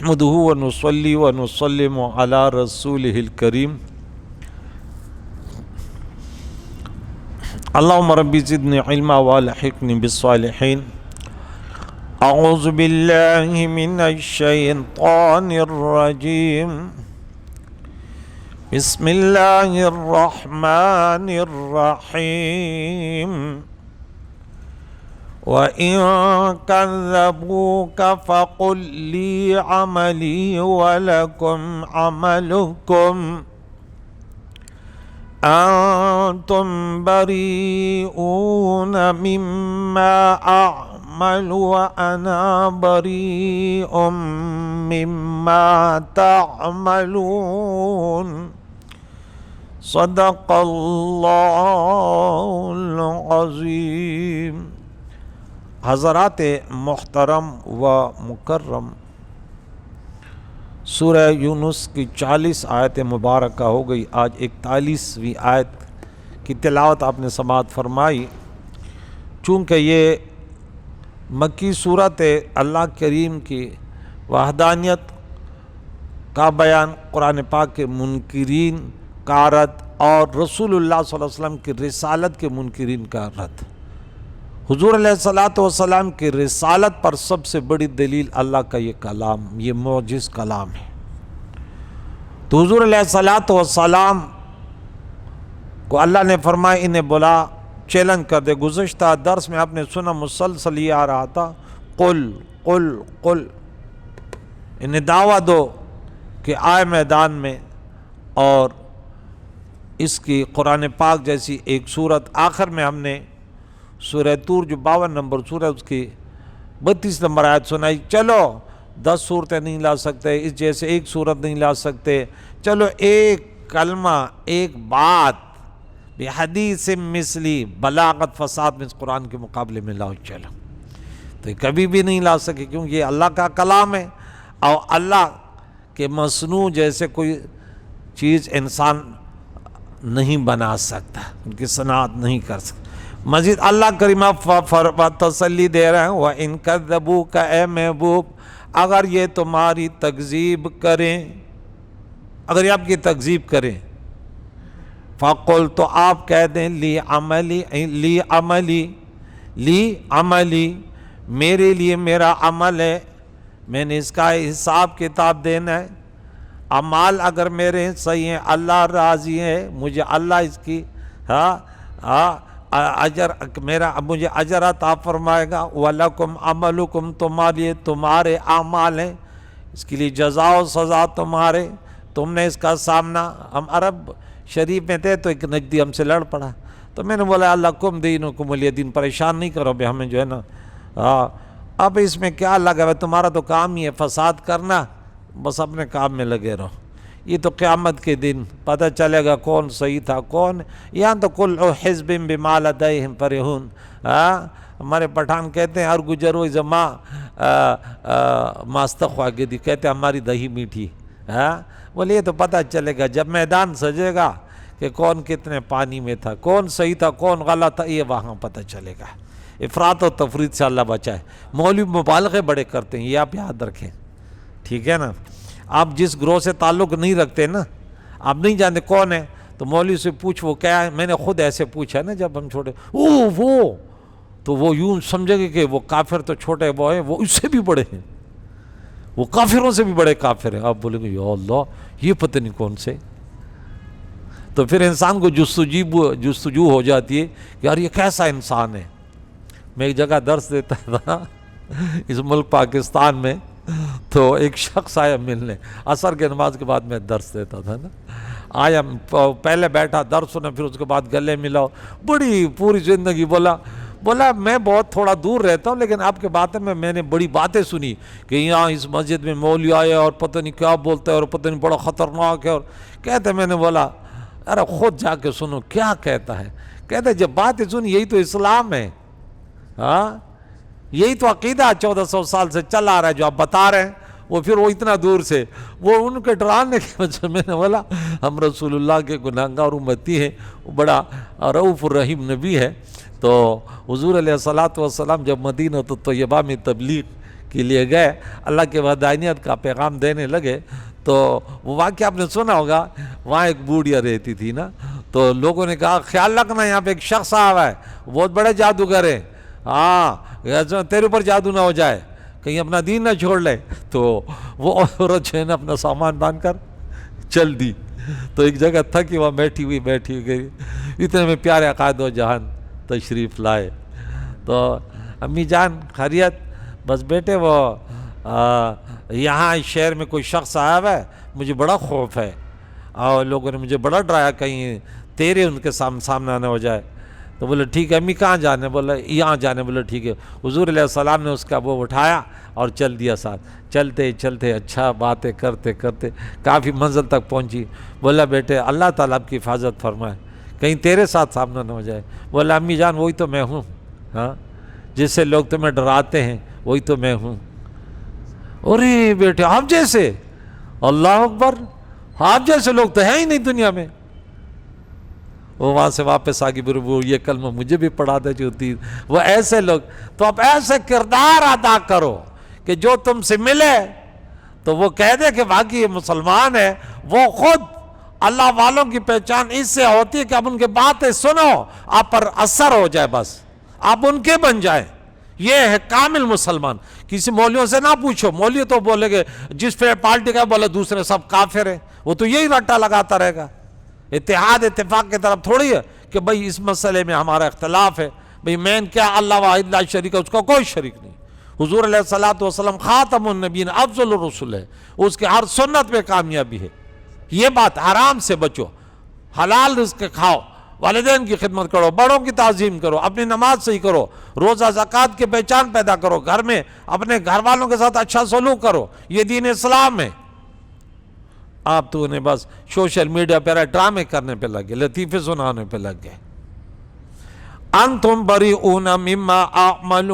نحمده ونصلي ونسلم على رسوله الكريم اللهم رب زدني علما والحقني بالصالحين أعوذ بالله من الشيطان الرجيم بسم الله الرحمن الرحيم وَإِن كَذَّبُوكَ فَقُل لِّي عَمَلِي وَلَكُمْ عَمَلُكُمْ أَنتُمْ بَرِيئُونَ مِمَّا أَعْمَلُ وَأَنَا بَرِيءٌ مِّمَّا تَعْمَلُونَ صدق اللہ العظیم۔ حضرات محترم و مکرم، سورہ یونس کی 40 آیت مبارکہ ہو گئی، آج 41ویں آیت کی تلاوت آپ نے سماعت فرمائی۔ چونکہ یہ مکی صورت ہے، اللہ کریم کی وحدانیت کا بیان، قرآن پاک کے منکرین کا رد اور رسول اللہ صلی اللہ علیہ وسلم کی رسالت کے منکرین کا رد۔ حضور علیہ السلام کی رسالت پر سب سے بڑی دلیل اللہ کا یہ کلام، یہ معجز کلام ہے۔ تو حضور علیہ السلام کو اللہ نے فرمایا انہیں بلا، چیلنج کر دے۔ گزشتہ درس میں آپ نے سنا مسلسل یہ آ رہا تھا، قل قل قل، انہیں دعویٰ دو کہ آئے میدان میں۔ اور اس کی قرآن پاک جیسی ایک صورت آخر میں ہم نے سورہ طور جو 52 نمبر سورہ، اس کی 32 نمبر آیت سنائی۔ چلو 10 صورتیں نہیں لا سکتے، اس جیسے ایک صورت نہیں لا سکتے، چلو ایک کلمہ، ایک بات بحدیث مثلی، بلاغت فصاحت میں اس قرآن کے مقابلے میں لاؤ، چلو۔ تو یہ کبھی بھی نہیں لا سکے، کیونکہ یہ اللہ کا کلام ہے، اور اللہ کے مصنوع جیسے کوئی چیز انسان نہیں بنا سکتا، ان کی صنعت نہیں کر سکتا۔ مزید اللہ کریم تسلی دے رہے ہیں، وَإِن كَذَّبُوكَ اے محبوب، اگر یہ تمہاری تکذیب کریں، اگر یہ آپ کی تکذیب کریں، فَقُلْ تو آپ کہہ دیں لی عملی، میرے لیے میرا عمل ہے، میں نے اس کا حساب کتاب دینا ہے۔ اعمال اگر میرے صحیح ہیں، اللہ راضی ہے، مجھے اللہ اس کی مجھے اجر عطا فرمائے گا۔ وَلَكُمْ عَمَلُكُمْ، تمہارے لیے تمہارے اعمال ہیں، اس کے لیے جزا و سزا تمہارے، تم نے اس کا سامنا۔ ہم عرب شریف میں تھے تو ایک نجدی ہم سے لڑ پڑا، تو میں نے بولا لَكُمْ دِينُكُمْ وَلِيَ دِين، پریشان نہیں کرو بھائی ہمیں جو ہے نا، اب اس میں کیا لگا ہے، تمہارا تو کام ہی ہے فساد کرنا، بس اپنے کام میں لگے رہو۔ یہ تو قیامت کے دن پتہ چلے گا کون صحیح تھا کون، یہاں تو کل حزب بما لدیہم فرحون۔ ہمارے پٹھان کہتے ہیں ہر گجرو زما ماستخوا گدی، کہتے ہیں ہماری دہی میٹھی۔ بولے یہ تو پتہ چلے گا جب میدان سجے گا کہ کون کتنے پانی میں تھا، کون صحیح تھا کون غلط تھا، یہ وہاں پتہ چلے گا۔ افراط و تفریط سے اللہ بچائے۔ مولوی مبالغے بڑے کرتے ہیں، یہ آپ یاد رکھیں، ٹھیک ہے نا۔ آپ جس گروہ سے تعلق نہیں رکھتے نا، آپ نہیں جانتے کون ہے، تو مولوی سے پوچھ وہ کیا ہے۔ میں نے خود ایسے پوچھا نا جب ہم چھوٹے، وہ تو وہ یوں سمجھے گے کہ وہ کافر تو چھوٹے وہ ہیں، وہ اس سے بھی بڑے ہیں، وہ کافروں سے بھی بڑے کافر ہیں۔ آپ بولیں گے یا اللہ یہ پتہ نہیں کون سے۔ تو پھر انسان کو جستجو ہو جاتی ہے کہ یار یہ کیسا انسان ہے۔ میں ایک جگہ درس دیتا تھا اس ملک پاکستان میں، تو ایک شخص آیا ملنے، عصر کے نماز کے بعد میں درس دیتا تھا نا، آیا پہلے بیٹھا درس سنا، پھر اس کے بعد گلے ملاؤ، بڑی پوری زندگی بولا میں بہت تھوڑا دور رہتا ہوں لیکن آپ کے باتیں میں نے بڑی باتیں سنی کہ یہاں اس مسجد میں مولوی آئے اور پتہ نہیں کیا بولتا ہے اور پتہ نہیں بڑا خطرناک ہے، اور کہتے میں نے بولا ارے خود جا کے سنو کیا کہتا ہے۔ کہتے جب باتیں سنی یہی تو اسلام ہے، یہی تو عقیدہ 1400 سال سے چل آ رہا ہے جو آپ بتا رہے ہیں۔ وہ پھر وہ اتنا دور سے وہ ان کے ڈرانے کی وجہ میں نے بولا ہم رسول اللہ کے گناہگار امتی ہیں، وہ بڑا رؤوف الرحیم نبی ہے۔ تو حضور علیہ الصلوۃ والسلام جب مدینہ طیبہ میں تبلیغ کے لیے گئے، اللہ کے وحدانیت کا پیغام دینے لگے، تو وہ واقعہ آپ نے سنا ہوگا، وہاں ایک بوڑھیا رہتی تھی نا، تو لوگوں نے کہا خیال رکھنا یہاں پہ ایک شخص آیا ہے، بہت بڑے جادوگر ہیں، ہاں تیرے اوپر جادو نہ ہو جائے، کہیں اپنا دین نہ چھوڑ لے۔ تو وہ عورت جو ہے نا اپنا سامان باندھ کر چل دی، تو ایک جگہ تھا کہ وہاں بیٹھی ہوئی گئی، اتنے میں پیارے عقائد و جہان تشریف لائے۔ تو امی جان خیریت؟ بس بیٹے وہ یہاں شہر میں کوئی شخص آیا ہوا ہے، مجھے بڑا خوف ہے، اور لوگوں نے مجھے بڑا ڈرایا کہیں تیرے ان کے سامنا نہ ہو جائے۔ تو بولے ٹھیک ہے امی کہاں جانے؟ بولے یہاں جانے۔ بولے ٹھیک ہے۔ حضور علیہ السلام نے اس کا وہ اٹھایا اور چل دیا ساتھ، چلتے چلتے اچھا باتیں کرتے کرتے کافی منزل تک پہنچی۔ بولا بیٹے اللہ تعالیٰ آپ کی حفاظت فرمائے، کہیں تیرے ساتھ سامنا نہ ہو جائے۔ بولا امی جان وہی تو میں ہوں، ہاں جس سے لوگ تمہیں ڈراتے ہیں وہی تو میں ہوں۔ ارے بیٹے آپ جیسے؟ اللہ اکبر، آپ جیسے لوگ تو ہیں ہی نہیں دنیا میں۔ وہ وہاں سے واپس آگے وہ یہ کلمہ مجھے بھی پڑھا دے جو تھی، وہ ایسے لوگ۔ تو آپ ایسے کردار ادا کرو کہ جو تم سے ملے تو وہ کہہ دے کہ واقعی یہ مسلمان ہے۔ وہ خود اللہ والوں کی پہچان اس سے ہوتی ہے کہ آپ ان کے باتیں سنو، آپ پر اثر ہو جائے، بس آپ ان کے بن جائیں۔ یہ ہے کامل مسلمان۔ کسی مولیوں سے نہ پوچھو، مولی تو بولے گے جس پہ پارٹی کا بولے دوسرے سب کافر ہیں، وہ تو یہی رٹا لگاتا رہے گا۔ اتحاد اتفاق کی طرف تھوڑی ہے کہ بھئی اس مسئلے میں ہمارا اختلاف ہے، بھئی مین کیا اللہ واحد لا شریک ہے، اس کا کوئی شریک نہیں۔ حضور علیہ السلام خاتم النبیین افضل الرسل ہے، اس کے ہر سنت میں کامیابی ہے۔ یہ بات حرام سے بچو، حلال رزق کھاؤ، والدین کی خدمت کرو، بڑوں کی تعظیم کرو، اپنی نماز صحیح کرو، روزہ زکوٰۃ کی پہچان پیدا کرو، گھر میں اپنے گھر والوں کے ساتھ اچھا سلوک کرو، یہ دین اسلام ہے۔ آپ تو انہیں بس سوشل میڈیا پہ ڈرامے کرنے پہ لگ گئے، لطیفے سنانے پہ لگ گئے۔ انتم بریئون مما اعمل،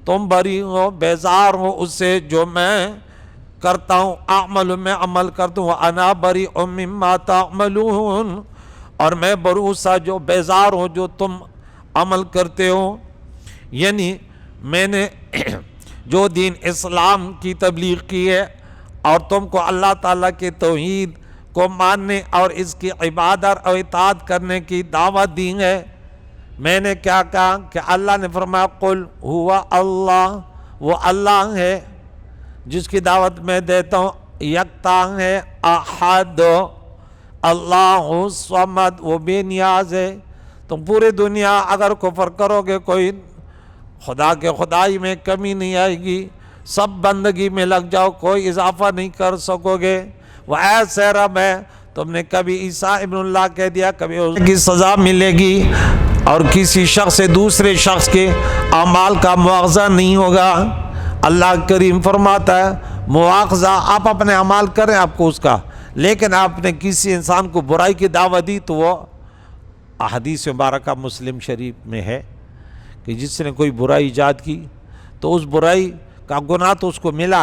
تم بری ہو، بیزار ہو اس سے جو میں کرتا ہوں، اعمل میں عمل کرتا ہوں، انا بریء مما تعملون، اور میں بروسا جو بیزار ہوں جو تم عمل کرتے ہو۔ یعنی میں نے جو دین اسلام کی تبلیغ کی ہے اور تم کو اللہ تعالیٰ کے توحید کو ماننے اور اس کی عبادت اور اطاعت کرنے کی دعوت دی ہے۔ میں نے کیا کہا کہ اللہ نے فرمایا قل ہوا اللہ، وہ اللہ ہے جس کی دعوت میں دیتا ہوں، یکتا ہے، احد، اللہ الصمد، وہ بے نیاز ہے۔ تم پوری دنیا اگر کفر کرو گے کوئی خدا کے خدائی میں کمی نہیں آئے گی، سب بندگی میں لگ جاؤ، کوئی اضافہ نہیں کر سکو گے۔ وہ ایسے رب ہے، تم نے کبھی عیسیٰ ابن اللہ کہہ دیا، کبھی اس کی سزا ملے گی، اور کسی شخص سے دوسرے شخص کے اعمال کا مواخذہ نہیں ہوگا۔ اللہ کریم فرماتا ہے مواخذہ آپ اپنے اعمال کریں آپ کو اس کا، لیکن آپ نے کسی انسان کو برائی کی دعوت دی تو وہ احادیث مبارکہ مسلم شریف میں ہے کہ جس نے کوئی برائی ایجاد کی تو اس برائی کا گناہ تو اس کو ملا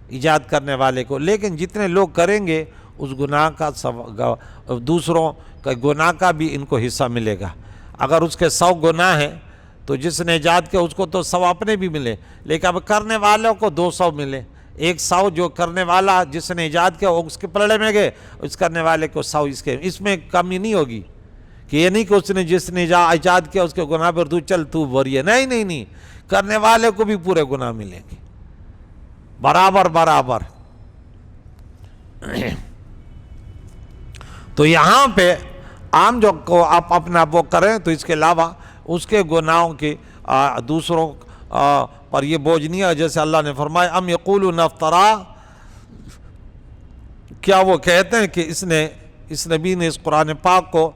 ایجاد کرنے والے کو، لیکن جتنے لوگ کریں گے اس گناہ کا دوسروں کا گناہ کا بھی ان کو حصہ ملے گا۔ اگر اس کے 100 گناہ ہیں تو جس نے ایجاد کیا اس کو تو 100 اپنے بھی ملے، لیکن اب کرنے والوں کو 200 ملے۔ 100 جو کرنے والا جس نے ایجاد کیا اس کے پلڑے میں گئے، اس کرنے والے کو 100 اس کے، اس میں کمی نہیں ہوگی کہ یہ نہیں کہ اس نے جس نے ایجاد کیا اس کے گناہ پر تو چل تو بری ہے، نہیں، کرنے والے کو بھی پورے گناہ ملیں گے، برابر۔ تو یہاں پہ عام جو کو آپ اپنا وہ کریں تو اس کے علاوہ اس کے گناہوں کے دوسروں پر یہ بوجھ نہیں ہے، جیسے اللہ نے فرمایا ام یقولون افترا، کیا وہ کہتے ہیں کہ اس نبی نے اس قرآن پاک کو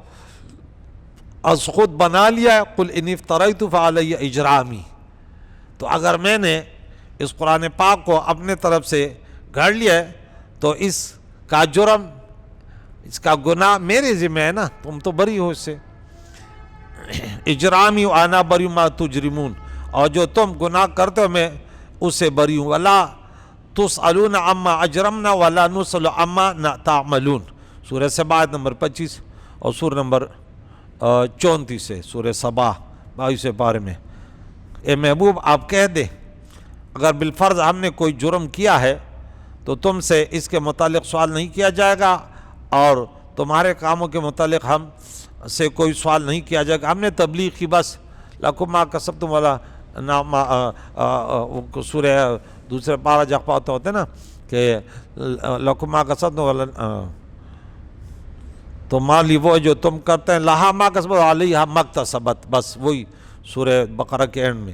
از خود بنا لیا ہے، قل ان افتریت فعلی اجرامی، تو اگر میں نے اس قرآن پاک کو اپنے طرف سے گھڑ لیا ہے تو اس کا جرم، اس کا گناہ میرے ذمہ ہے نا، تم تو بری ہو اس سے۔ اجرامی وانا بری ما تجرمون، اور جو تم گناہ کرتے ہو میں اس سے بری ہوں۔ ولا تسألون عما اجرمنا ولا نسأل عما تعملون، سورہ سبا نمبر 25 اور سورہ نمبر 34 سے، سورہ سبا 22 پارے میں۔ اے محبوب آپ کہہ دے اگر بالفرض ہم نے کوئی جرم کیا ہے تو تم سے اس کے متعلق سوال نہیں کیا جائے گا، اور تمہارے کاموں کے متعلق ہم سے کوئی سوال نہیں کیا جائے گا۔ ہم نے تبلیغ کی، بس لکم ما کسبتم والا سورہ دوسرے پارہ جا پاتے ہوتے نا کہ لکم ما کسبتم والا تو مالی وہ جو تم کرتے ہیں، لہا ما کسبت علیہا ما اکتسبت، بس وہی سورہ بقرہ کے اینڈ میں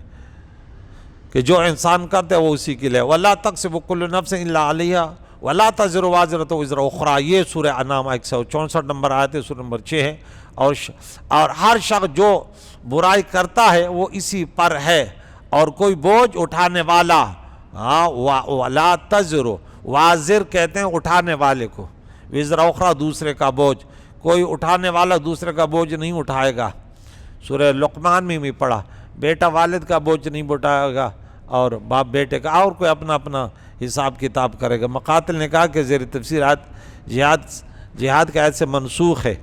کہ جو انسان کرتے ہیں وہ اسی کے لیے، وَلَا تَكْسِبُ كُلُّ نَفْسٍ إِلَّا عَلَيْهَا وَلَا تَزِرُ وَازِرَةٌ وِزْرَ أُخْرَىٰ، یہ سورہ انعام 164 نمبر آیت ہے، سورہ نمبر 6 ہے۔ اور ہر شخص جو برائی کرتا ہے وہ اسی پر ہے، اور کوئی بوجھ اٹھانے والا، وَلَا تَزِرُ، وازر کہتے ہیں اٹھانے والے کو، وزر اخرى دوسرے کا بوجھ، کوئی اٹھانے والا دوسرے کا بوجھ نہیں اٹھائے گا۔ سورہ لقمان میں بھی پڑھا، بیٹا والد کا بوجھ نہیں اٹھائے گا اور باپ بیٹے کا، اور کوئی اپنا اپنا حساب کتاب کرے گا۔ مقاتل نے کہا کہ زیر تفسیر آیت جہاد کے آیت سے منسوخ ہے،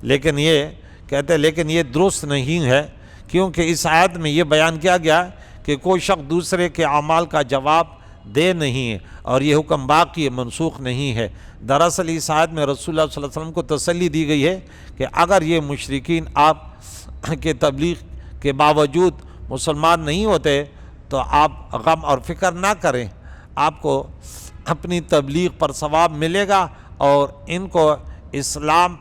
لیکن یہ کہتے ہیں لیکن یہ درست نہیں ہے، کیونکہ اس آیت میں یہ بیان کیا گیا کہ کوئی شخص دوسرے کے اعمال کا جواب دے نہیں ہے، اور یہ حکم باقی ہے، منسوخ نہیں ہے۔ دراصل اس آیت میں رسول اللہ صلی اللہ علیہ وسلم کو تسلی دی گئی ہے کہ اگر یہ مشرکین آپ کے تبلیغ کے باوجود مسلمان نہیں ہوتے تو آپ غم اور فکر نہ کریں، آپ کو اپنی تبلیغ پر ثواب ملے گا، اور ان کو اسلام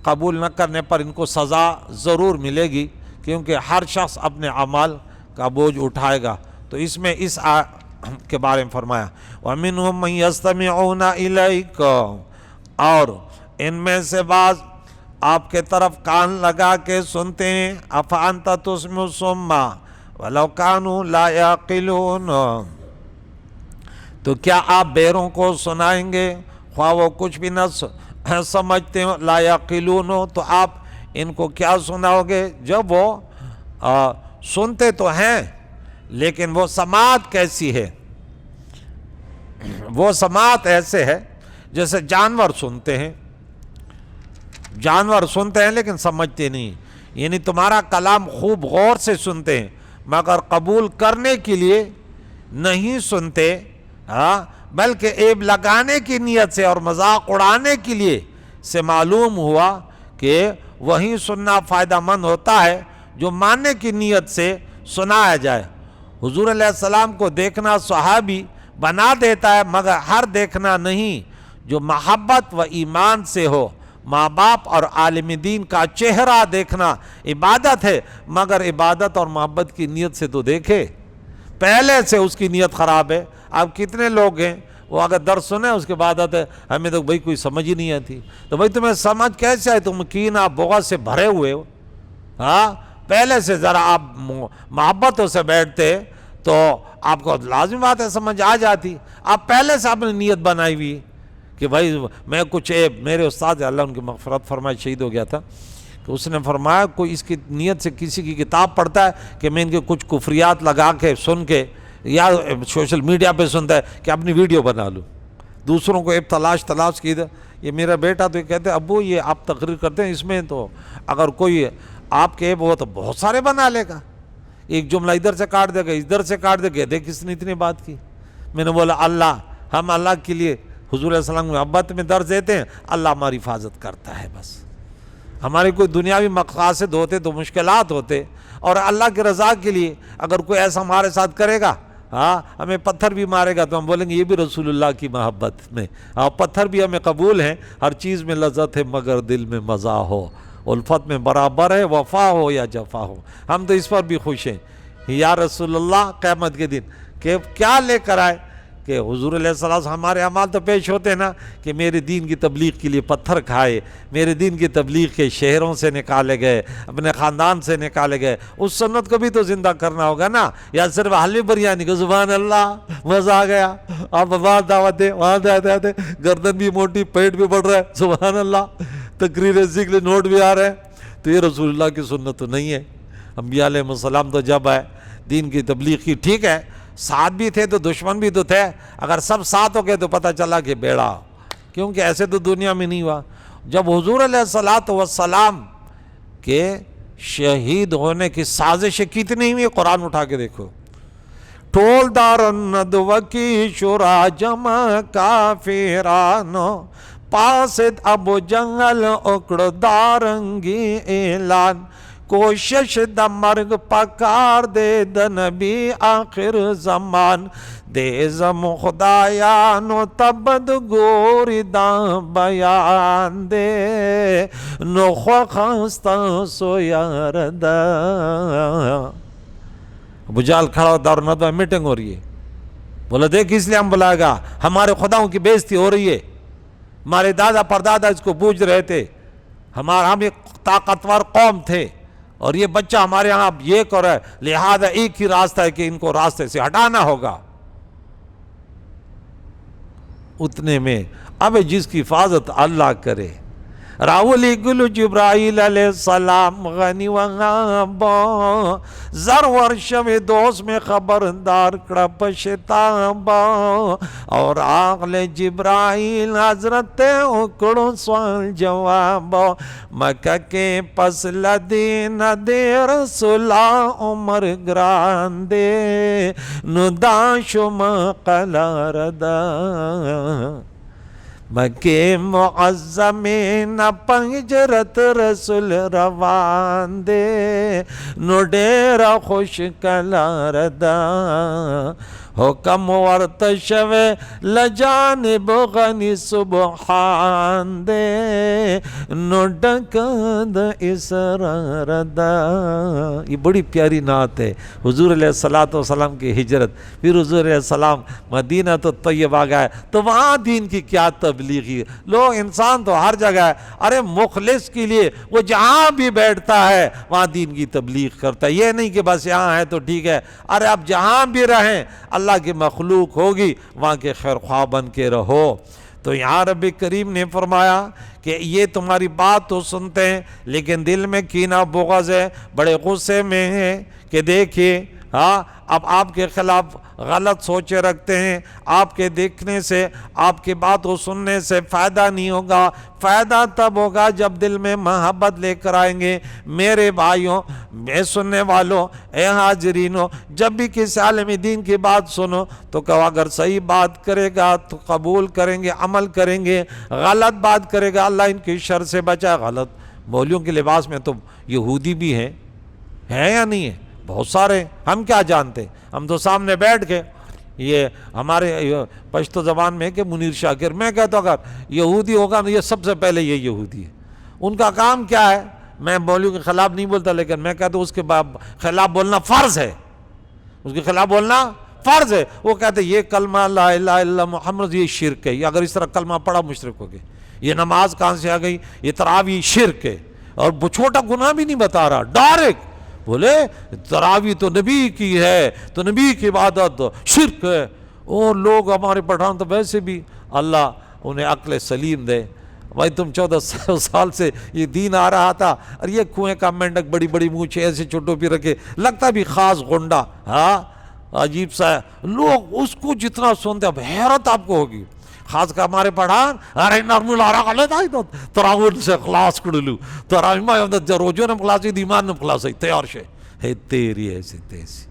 قبول نہ کرنے پر ان کو سزا ضرور ملے گی، کیونکہ ہر شخص اپنے اعمال کا بوجھ اٹھائے گا۔ تو اس میں اس کے بارے میں فرمایا وَمِنْهُمْ مَنْ يَسْتَمِعُونَ إِلَيْكَ، اور ان میں سے بعض آپ کے طرف کان لگا کے سنتے ہیں، أَفَأَنْتَ تُسْمِعُ الصُّمَّ وَلَوْ كَانُوا لَا يَعْقِلُونَ، تو کیا آپ بہروں کو سنائیں گے خواہ وہ کچھ بھی نہ سمجھتے ہو، لا یعقلون، تو آپ ان کو کیا سناؤ گے جب وہ سنتے تو ہیں لیکن وہ سماعت کیسی ہے؟ وہ سماعت ایسے ہے جیسے جانور سنتے ہیں، جانور سنتے ہیں لیکن سمجھتے نہیں، یعنی تمہارا کلام خوب غور سے سنتے ہیں مگر قبول کرنے کے لیے نہیں سنتے، بلکہ عیب لگانے کی نیت سے اور مذاق اڑانے کے لیے سے معلوم ہوا کہ وہی سننا فائدہ مند ہوتا ہے جو ماننے کی نیت سے سنایا جائے۔ حضور علیہ السلام کو دیکھنا صحابی بنا دیتا ہے، مگر ہر دیکھنا نہیں، جو محبت و ایمان سے ہو۔ ماں باپ اور عالم دین کا چہرہ دیکھنا عبادت ہے، مگر عبادت اور محبت کی نیت سے تو دیکھے، پہلے سے اس کی نیت خراب ہے۔ اب کتنے لوگ ہیں وہ اگر درس سنیں اس کے بعد آتے ہمیں تو بھائی کوئی سمجھ ہی نہیں آتی، تو بھائی تمہیں سمجھ کیسے آئے؟ تم کینہ بغض سے بھرے ہوئے ہو، پہلے سے ذرا آپ محبتوں سے بیٹھتے تو آپ کو لازم بات ہے سمجھ آ جاتی۔ آپ پہلے سے اپنی نیت بنائی ہوئی کہ بھائی میں کچھ میرے استاد اللہ ان کی مغفرت فرمائے شہید ہو گیا تھا، کہ اس نے فرمایا کوئی اس کی نیت سے کسی کی کتاب پڑھتا ہے کہ میں ان کے کچھ کفریات لگا کے سن کے یا سوشل میڈیا پہ سنتا ہے کہ اپنی ویڈیو بنا لوں، دوسروں کو ایپ تلاش کی۔ یہ میرا بیٹا تو یہ کہتے ہیں ابو یہ آپ تقریر کرتے ہیں، اس میں تو اگر کوئی آپ کے ایپ ہو تو بہت سارے بنا لے گا، ایک جملہ ادھر سے کاٹ دے گا ادھر سے کاٹ دے گا، دیکھ کس نے اتنی بات کی۔ میں نے بولا ہم اللہ کے لیے حضور علیہ السلام محبت میں درس دیتے ہیں، اللہ ہماری حفاظت کرتا ہے، بس ہمارے کوئی دنیاوی مقاصد ہوتے تو مشکلات ہوتے، اور اللہ کی رضا کے لیے اگر کوئی ایسا ہمارے ساتھ کرے گا، ہمیں پتھر بھی مارے گا تو ہم بولیں گے یہ بھی رسول اللہ کی محبت میں، پتھر بھی ہمیں قبول ہیں، ہر چیز میں لذت ہے مگر دل میں مزہ ہو، الفت میں برابر ہے وفا ہو یا جفا ہو، ہم تو اس پر بھی خوش ہیں۔ یا رسول اللہ قیامت کے دن کہ کیا لے کر آئے کہ حضور علیہ السلام ہمارے اعمال تو پیش ہوتے ہیں نا کہ میرے دین کی تبلیغ کے لیے پتھر کھائے، میرے دین کی تبلیغ کے شہروں سے نکالے گئے، اپنے خاندان سے نکالے گئے، اس سنت کو بھی تو زندہ کرنا ہوگا نا، یا صرف حلوی بریانی کو سبحان اللہ مزہ آ گیا، آپ وہاں دعوت دیں وہاں دعوت دیں، گردن بھی موٹی پیٹ بھی بڑھ رہا ہے سبحان اللہ، تقریر ذکر نوٹ بھی آ رہے ہیں، تو یہ رسول اللہ کی سنت تو نہیں ہے۔ انبیاء علیہ السلام تو جب آئے دین کی تبلیغ کی، ٹھیک ہے ساتھ بھی تھے تو دشمن بھی تو تھے، اگر سب ساتھ ہو گئے تو پتہ چلا کہ بیڑا، کیونکہ ایسے تو دنیا میں نہیں ہوا۔ جب حضور علیہ السلام کے شہید ہونے کی سازشیں کتنی ہوئی، قرآن اٹھا کے دیکھو، ٹول دارن ندوہ کی شورا جمع کافرانو پاسد ابو جنگل اکڑ دارنگی اعلان کوشش دا مرگ پکار دے دا نبی آخر زمان دے زم خدایانو تبد گوری دا بیان دے نو خواستہ سو یار دا. ابو جہل کھڑا ہوتا اور ندوہ میٹنگ ہو رہی ہے. بولا دیکھ اس لیے ہم بلائے گا, ہمارے خداؤں کی بےزتی ہو رہی ہے, ہمارے دادا پردادا اس کو پوج رہے تھے, ہم ایک طاقتور قوم تھے اور یہ بچہ ہمارے ہاں اب یہ کر رہا ہے, لہذا ایک ہی راستہ ہے کہ ان کو راستے سے ہٹانا ہوگا. اتنے میں اب جس کی حفاظت اللہ کرے, راولی گلو جبرائیل علیہ السلام غنی و غابا زرور شو دوست میں خبردار کڑا پشتابا اور آغل جبرائیل حضرت اکڑو سوال جوابا مکہ کے پس لدین دے رسولہ عمر گران دے نداشو مقلار دا مکہ معظمین پنجرت رسول روان دے نو ڈیرا خوش کلار دا حکم ورت شوے لجانب غنی سبحان دے نو ڈکد اسرار دا. یہ بڑی پیاری نعت ہے. حضور علیہ السلام کی ہجرت, پھر حضور علیہ السلام مدینہ تو طیبہ گئے تو وہاں دین کی کیا تبلیغی. لوگ انسان تو ہر جگہ ہے, ارے مخلص کے لیے وہ جہاں بھی بیٹھتا ہے وہاں دین کی تبلیغ کرتا ہے. یہ نہیں کہ بس یہاں ہے تو ٹھیک ہے, ارے آپ جہاں بھی رہیں اللہ کی مخلوق ہوگی وہاں کے خیر خواہ بن کے رہو. تو یہاں رب کریم نے فرمایا کہ یہ تمہاری بات تو سنتے ہیں لیکن دل میں کینہ بغض ہے, بڑے غصے میں ہیں کہ دیکھیے اب آپ کے خلاف غلط سوچے رکھتے ہیں. آپ کے دیکھنے سے, آپ کی بات کو سننے سے فائدہ نہیں ہوگا. فائدہ تب ہوگا جب دل میں محبت لے کر آئیں گے. میرے بھائیوں, اے سننے والوں, اے حاضرینوں, جب بھی کسی عالم دین کی بات سنو تو کہو اگر صحیح بات کرے گا تو قبول کریں گے, عمل کریں گے. غلط بات کرے گا اللہ ان کی شر سے بچائے. غلط مولویوں کے لباس میں تو یہودی بھی ہیں یا نہیں ہیں؟ بہت سارے. ہم کیا جانتے, ہم تو سامنے بیٹھ کے یہ ہمارے پشتو زبان میں کہ منیر شاکر, میں کہتا ہوں اگر یہودی ہوگا نا یہ سب سے پہلے یہ یہودی ہے. ان کا کام کیا ہے, میں مولوی کے خلاف نہیں بولتا لیکن میں کہتا ہوں اس کے خلاف بولنا فرض ہے, اس کے خلاف بولنا فرض ہے. وہ کہتے ہیں یہ کلمہ لا الہ الا اللہ محمد یہ شرک ہے, اگر اس طرح کلمہ پڑھا مشرک ہو گئے. یہ نماز کہاں سے آ گئی, یہ تراویح شرک ہے, اور چھوٹا گناہ بھی نہیں بتا رہا, ڈائریکٹ بولے تراویح تو نبی کی ہے, تو نبی کی عبادت شرک ہے. اور لوگ ہمارے پٹھان تو ویسے بھی اللہ انہیں عقل سلیم دے. بھائی تم 14 سال سے یہ دین آ رہا تھا اور یہ کنویں کا مینڈک بڑی بڑی مونچھیں ایسے چھوٹوں پہ رکھے, لگتا بھی خاص گنڈا, عجیب سا ہے. لوگ اس کو جتنا سنتے اب حیرت آپ کو ہوگی. خاص کر ہمارے پڑھان ارے نرمل آ رہا لیتا ہے تو تراون سے خلاص کر لوں تراویح روزوں نے خلاصی ایمان نے خلاصی تیار سے ہے تیری ایسی تیسی.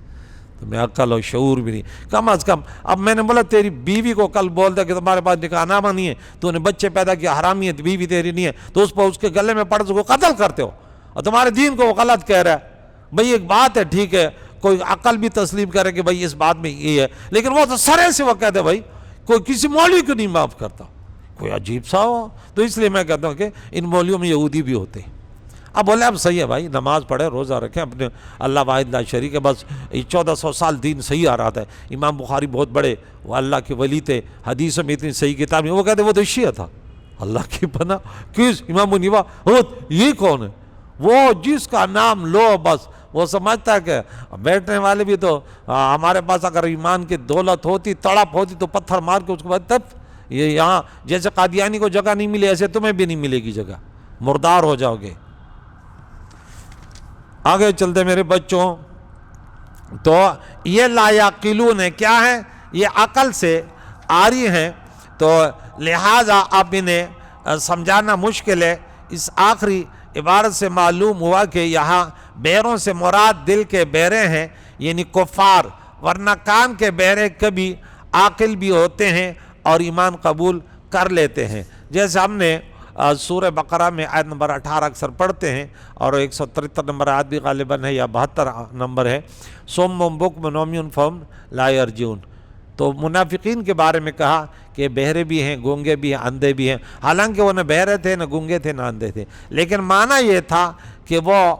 تو میں عقل اور شعور بھی نہیں کم از کم. اب میں نے بولا تیری بیوی کو کل بول دیا کہ تمہارے پاس نکاح نامہ نہیں ہے, تو نے بچے پیدا کیا, حرامی ہے, بیوی تیری نہیں ہے, تو اس پر اس کے گلے میں پڑ کو قتل کرتے ہو اور تمہارے دین کو وہ غلط کہہ رہا ہے. بھئی ایک بات ہے, ٹھیک ہے, کوئی عقل بھی تسلیم کرے کہ بھئی اس بات میں یہ ہے, لیکن وہ تو سرے سے وہ کہتے بھئی کوئی کسی مولوی کو نہیں معاف کرتا, کوئی عجیب سا ہو. تو اس لیے میں کہتا ہوں کہ ان مولویوں میں یہودی بھی ہوتے ہیں. اب بولے اب صحیح ہے بھائی, نماز پڑھے, روزہ رکھیں, اپنے اللہ واحد لا شریک ہے, بس 1400 سال دین صحیح آ رہا تھا. امام بخاری بہت بڑے وہ اللہ کے ولی تھے, حدیثوں میں اتنی صحیح کتاب نہیں. وہ کہتے وہ تو شیعہ تھا. اللہ کی پناہ, کس امام منیوا یہ کون ہے؟ وہ جس کا نام لو بس وہ سمجھتا ہے کہ بیٹھنے والے بھی تو ہمارے پاس اگر ایمان کی دولت ہوتی, تڑپ ہوتی تو پتھر مار کے اس کے بعد تب یہ یہاں جیسے قادیانی کو جگہ نہیں ملی ایسے تمہیں بھی نہیں ملے گی جگہ, مردار ہو جاؤ گے. آگے چلتے میرے بچوں, تو یہ لا یعقلون ہے, کیا ہے یہ عقل سے آری ہیں, تو لہٰذا آپ انہیں سمجھانا مشکل ہے. اس آخری عبارت سے معلوم ہوا کہ یہاں بیروں سے مراد دل کے بیرے ہیں, یعنی کفار ورنہ کان کے بہرے کبھی عاقل بھی ہوتے ہیں اور ایمان قبول کر لیتے ہیں۔ جیسے ہم نے سورہ بقرہ میں آیت نمبر 18 اکثر پڑھتے ہیں، اور 173 نمبر آیت بھی غالباً ہے یا 72 نمبر ہے، صم بکم عمی فہم لا یرجعون۔ تو منافقین کے بارے میں کہا کہ بہرے بھی ہیں، گونگے بھی ہیں، اندھے بھی ہیں، حالانکہ وہ نہ بہرے تھے، نہ گونگے تھے، نہ اندھے تھے، لیکن معنی یہ تھا کہ وہ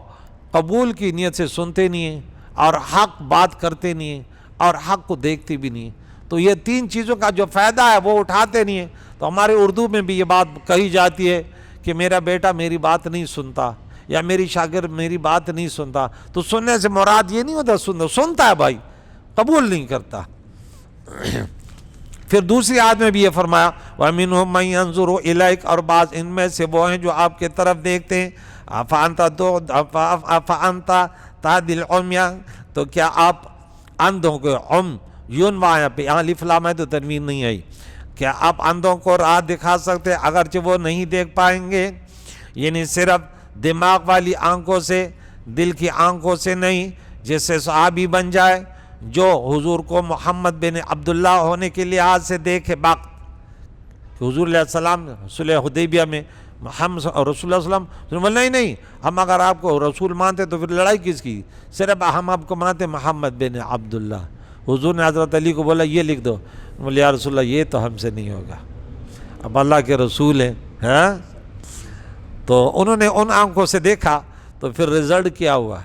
قبول کی نیت سے سنتے نہیں ہیں، اور حق بات کرتے نہیں ہیں، اور حق کو دیکھتے بھی نہیں ہیں۔ تو یہ تین چیزوں کا جو فائدہ ہے وہ اٹھاتے نہیں ہیں۔ تو ہمارے اردو میں بھی یہ بات کہی جاتی ہے کہ میرا بیٹا میری بات نہیں سنتا، یا میری شاگرد میری بات نہیں سنتا۔ تو سننے سے مراد یہ نہیں ہوتا سنتا ہے بھائی، قبول نہیں کرتا۔ پھر دوسری آیت میں بھی یہ فرمایا وَمِنْهُمْ مَنْ يَنْظُرُ إِلَيْكَ، اور بعض ان میں سے وہ ہیں جو آپ کے طرف دیکھتے ہیں۔ أَفَأَنْتَ تَهْدِي الْعُمْيَ، تو کیا آپ اندھوں کو، یون وہاں پہ الف لام ہے تو تنوین نہیں آئی، کیا آپ اندھوں کو راہ دکھا سکتے اگرچہ وہ نہیں دیکھ پائیں گے؟ یعنی صرف دماغ والی آنکھوں سے، دل کی آنکھوں سے نہیں، جس سے صحابی بن جائے جو حضور کو محمد بن عبداللہ ہونے کے لحاظ سے دیکھے وقت حضور علیہ السلام صلح حدیبیہ میں محمد رسول اللہ علیہ وسلم نہیں ہم اگر آپ کو رسول مانتے تو پھر لڑائی کس کی، صرف ہم آپ کو مانتے محمد بن عبداللہ۔ حضور نے حضرت علی کو بولا یہ لکھ دو، بولے یا رسول اللہ یہ تو ہم سے نہیں ہوگا، اب اللہ کے رسول ہیں، ہاں؟ تو انہوں نے ان آنکھوں سے دیکھا، تو پھر رزلٹ کیا ہوا؟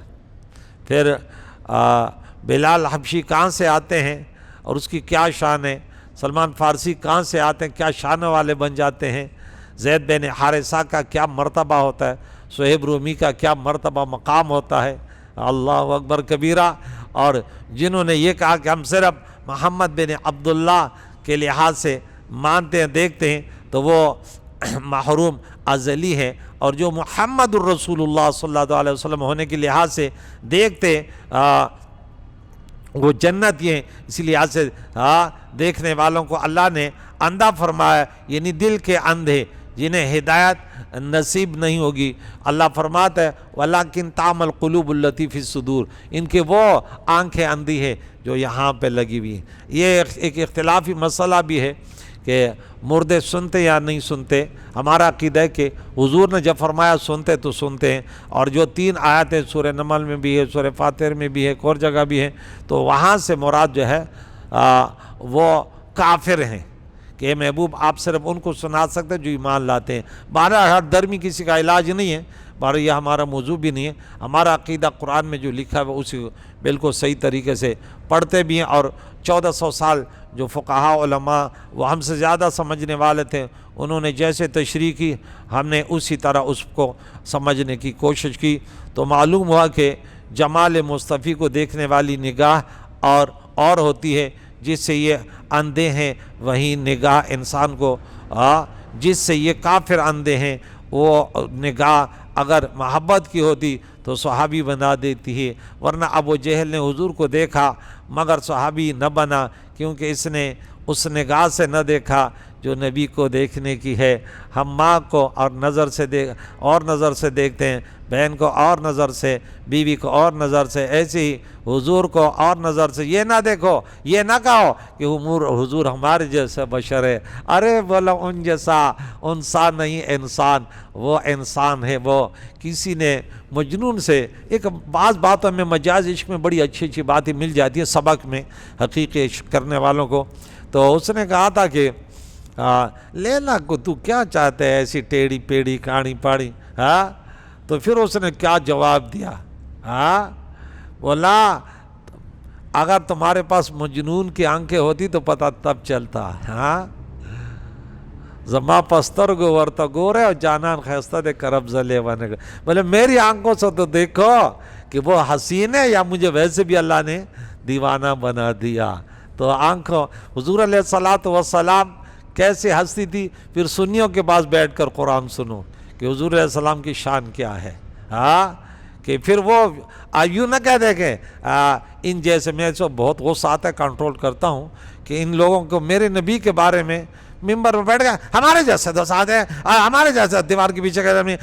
پھر بلال حبشی کہاں سے آتے ہیں اور اس کی کیا شان ہے، سلمان فارسی کہاں سے آتے ہیں کیا شان والے بن جاتے ہیں، زید بن حارثہ کا کیا مرتبہ ہوتا ہے، صہیب رومی کا کیا مرتبہ مقام ہوتا ہے، اللہ اکبر کبیرہ۔ اور جنہوں نے یہ کہا کہ ہم صرف محمد بن عبداللہ کے لحاظ سے مانتے ہیں دیکھتے ہیں، تو وہ محروم ازلی ہیں، اور جو محمد الرسول اللہ صلی اللہ علیہ وسلم ہونے کے لحاظ سے دیکھتے وہ جنت یہ ہیں۔ اسی لحاظ سے دیکھنے والوں کو اللہ نے اندھا فرمایا، یعنی دل کے اندھے جنہیں ہدایت نصیب نہیں ہوگی۔ اللہ فرماتا ہے وَلَكِنْ تَعْمَى الْقُلُوبُ الَّتِي فِي الصُّدُورِ، ان کے وہ آنکھیں اندھی ہیں جو یہاں پہ لگی ہوئی ہیں۔ یہ ایک اختلافی مسئلہ بھی ہے کہ مردے سنتے یا نہیں سنتے۔ ہمارا عقیدہ ہے کہ حضور نے جب فرمایا سنتے تو سنتے ہیں، اور جو 3 آیتیں سورہ نمل میں بھی ہے، سورہ فاتر میں بھی ہے، ایک اور جگہ بھی ہے، تو وہاں سے مراد جو ہے وہ کافر ہیں کہ اے محبوب آپ صرف ان کو سنا سکتے جو ایمان لاتے ہیں۔ بہرحال ہر درمی کسی کا علاج نہیں ہے، بہرحال یہ ہمارا موضوع بھی نہیں ہے۔ ہمارا عقیدہ قرآن میں جو لکھا ہے اسی بالکل صحیح طریقے سے پڑھتے بھی ہیں، اور 1400 سال جو فقہاء علماء وہ ہم سے زیادہ سمجھنے والے تھے، انہوں نے جیسے تشریح کی ہم نے اسی طرح اس کو سمجھنے کی کوشش کی، تو معلوم ہوا کہ جمال مصطفی کو دیکھنے والی نگاہ اور ہوتی ہے، جس سے یہ اندھے ہیں وہیں نگاہ انسان کو جس سے یہ کافر اندھے ہیں وہ نگاہ اگر محبت کی ہوتی تو صحابی بنا دیتی ہے، ورنہ ابو جہل نے حضور کو دیکھا مگر صحابی نہ بنا، کیونکہ اس نے اس نگاہ سے نہ دیکھا جو نبی کو دیکھنے کی ہے۔ ہم ماں کو اور نظر سے دیکھتے ہیں، بہن کو اور نظر سے، بیوی کو اور نظر سے، ایسے ہی حضور کو اور نظر سے۔ یہ نہ دیکھو، یہ نہ کہو کہ حضور ہمارے جیسے بشر ہے، ارے بولا ان جیسا انسان نہیں انسان، وہ انسان ہے۔ وہ کسی نے مجنون سے ایک بعض باتوں میں مجاز عشق میں بڑی اچھی اچھی باتیں مل جاتی ہیں سبق میں حقیقی عشق کرنے والوں کو، تو اس نے کہا تھا کہ لیلا کو تو کیا چاہتے ہے ایسی ٹیڑھی پیڑھی کاڑی پاڑی، تو پھر اس نے کیا جواب دیا، بولا اگر تمہارے پاس مجنون کی آنکھیں ہوتی تو پتہ تب چلتا، زما پستر گو ورتا گورے اور جانان خیستہ دے کرب زلے بنے گا۔ بولے میری آنکھوں سے تو دیکھو کہ وہ حسین ہے یا مجھے ویسے بھی اللہ نے دیوانہ بنا دیا۔ تو آنکھوں حضور علیہ السلام کیسے ہستی تھی، پھر سنیوں کے پاس بیٹھ کر قرآن سنو کہ حضور علیہ السلام کی شان کیا ہے، کہ پھر وہ یوں نہ کہہ دے کہ ان جیسے، میں بہت غصہ آتا ہے، کنٹرول کرتا ہوں کہ ان لوگوں کو میرے نبی کے بارے میں ممبر پہ بیٹھ گئے ہمارے جیسے تو ساتھ ہیں ہمارے جیسے دیوار کے پیچھے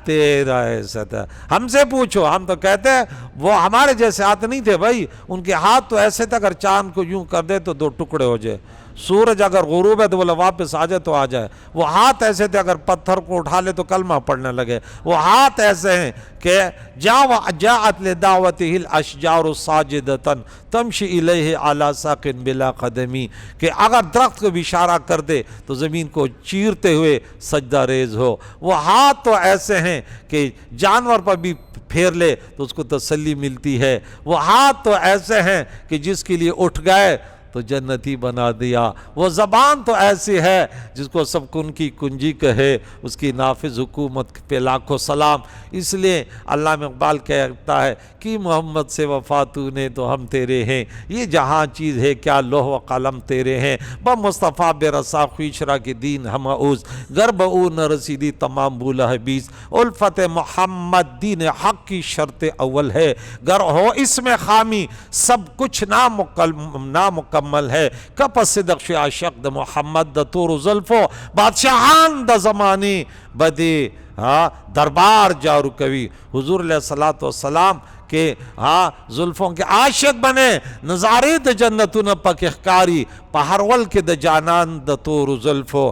تیرا ایسا تھا ہم سے پوچھو ہم تو کہتے ہیں وہ ہمارے جیسے ہاتھ نہیں تھے بھائی ان کے ہاتھ تو ایسے تھے اگر چاند کو یوں کر دے تو 2 ٹکڑے ہو جائے سورج اگر غروب ہے تو بولا واپس آ جائے تو آ جائے وہ ہاتھ ایسے تھے اگر پتھر کو اٹھا لے تو کلمہ پڑھنے لگے وہ ہاتھ ایسے ہیں کہ جاءت لدعوته الاشجار ساجدۃ تمشی الیہ علی ساق بلا قدمی کہ اگر درخت کو بھی اشارہ کر دے تو زمین کو چیرتے ہوئے سجدہ ریز ہو وہ ہاتھ تو ایسے ہیں کہ جانور پر بھی پھیر لے تو اس کو تسلی ملتی ہے وہ ہاتھ تو ایسے ہیں کہ جس کے لیے اٹھ گئے تو جنتی بنا دیا وہ زبان تو ایسی ہے جس کو سب کن کی کنجی کہے اس کی نافذ حکومت پہ لاکھوں سلام اس لیے علامہ اقبال کہتا ہے کہ محمد سے وفا تو نے تو ہم تیرے ہیں یہ جہاں چیز ہے کیا لوح و قلم تیرے ہیں بمصطفیٰ بے رسا خویشرا کی دین ہم اوز گرب او نہ رسیدی تمام بولہ حبیز الفت محمد دین حق کی شرط اول ہے گر ہو اس میں خامی سب کچھ نامکمل ہے کپ صدق شی عاشق دا محمد دا طور زلفو بادشاہان دا زمانی بدے دربار جارو کوی حضور علیہ السلام کہ زلفوں کے عاشق بنے نظارے دا جنتون پک اخکاری پہرول کے دا جانان دا طور زلفو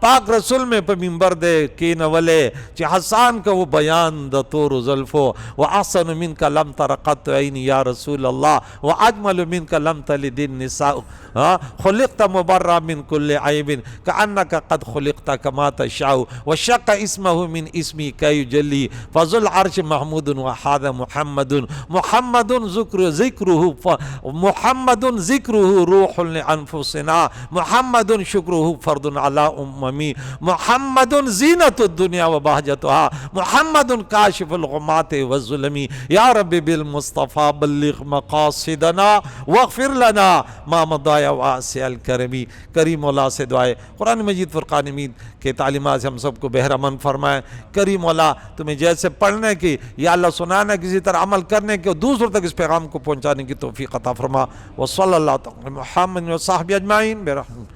پاک رسول میں پہ منبر دے کین ولے چی حسان کا وہ بیان دا طور زلفو وَأَحْسَنُ مِنْكَ لَمْ تَرَقَتْ عَيْنِ یا رسول اللہ وَأَجْمَلُ مِنْكَ لَمْ تَلِدِ النِّسَاءُ خُلِقْتَ مُبَرَّ مِنْ كُلِّ عَيْبٍ كَأَنَّكَ قَدْ خُلِقْتَ كَمَا تَشَاءُ وَشَقَّ اسْمَهُ مِنْ اسْمِي كَيْ يُجَلِّي فَذُو الْعَرْشِ مَحْمُودٌ وَحَادَ محمد ذکرہ روح لانفسنا محمد شکرہ فرد علی اممی محمد زینت الدنیا وبہجتها محمد کاشف الغمات والظلم یا رب بالمصطفى بلغ مقاصدنا واغفر لنا ما مضى واسع الکرم کریم مولا سے دعائے قرآن مجید فرقان حمید کے تعلیمات سے ہم سب کو بہرہ مند فرمائے کریم مولا تمہیں جیسے پڑھنے کی یا اللہ سنانا کسی طرح عمل کرنے کے اور دوسروں تک اس پیغام کو پہنچانے کی توفیق عطا فرما وصلی اللہ تعالی محمد و صحبہ اجمعین برحمتہ